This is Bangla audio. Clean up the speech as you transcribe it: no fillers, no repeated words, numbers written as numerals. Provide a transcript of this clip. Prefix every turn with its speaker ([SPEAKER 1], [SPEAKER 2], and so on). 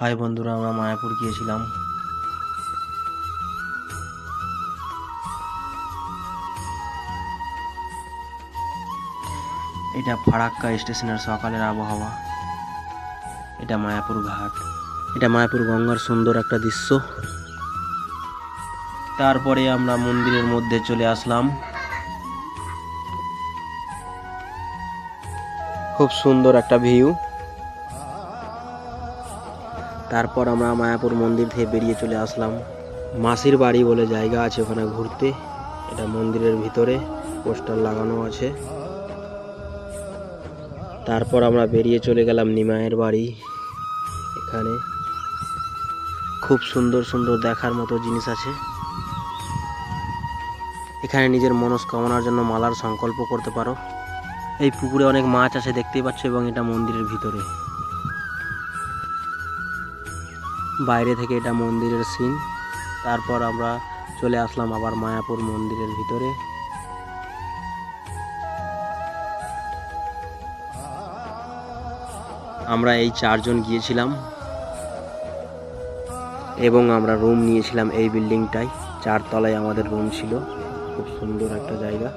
[SPEAKER 1] হাই বন্ধুরা, আমরা মায়াপুর গিয়েছিলাম। এটা ফারাক্কা স্টেশনের সকালের আবহাওয়া। এটা মায়াপুর ঘাট, এটা মায়াপুর গঙ্গার সুন্দর একটা দৃশ্য। তারপরে আমরা মন্দিরের মধ্যে চলে আসলাম। খুব সুন্দর একটা ভিউ। তারপর আমরা মায়াপুর মন্দির থেকে বেরিয়ে চলে আসলাম। মাসির বাড়ি বলে জায়গা আছে ওখানে ঘুরতে। এটা মন্দিরের ভিতরে পোস্টার লাগানো আছে। তারপর আমরা বেরিয়ে চলে গেলাম নিমাইয়ের বাড়ি। এখানে খুব সুন্দর সুন্দর দেখার মতো জিনিস আছে। এখানে নিজের মনস্কামনার জন্য মালার সংকল্প করতে পারো। এই পুকুরে অনেক মাছ আছে দেখতেই পাচ্ছ, এবং এটা মন্দিরের ভিতরে। বাইরে থেকে এটা মন্দিরের সিন। তারপর আমরা চলে আসলাম আবার মায়াপুর মন্দিরের ভিতরে। আমরা এই 4 জন গিয়েছিলাম এবং আমরা রুম নিয়েছিলাম এই বিল্ডিংটায়। 4 তলায় আমাদের রুম ছিল। খুব সুন্দর একটা জায়গা।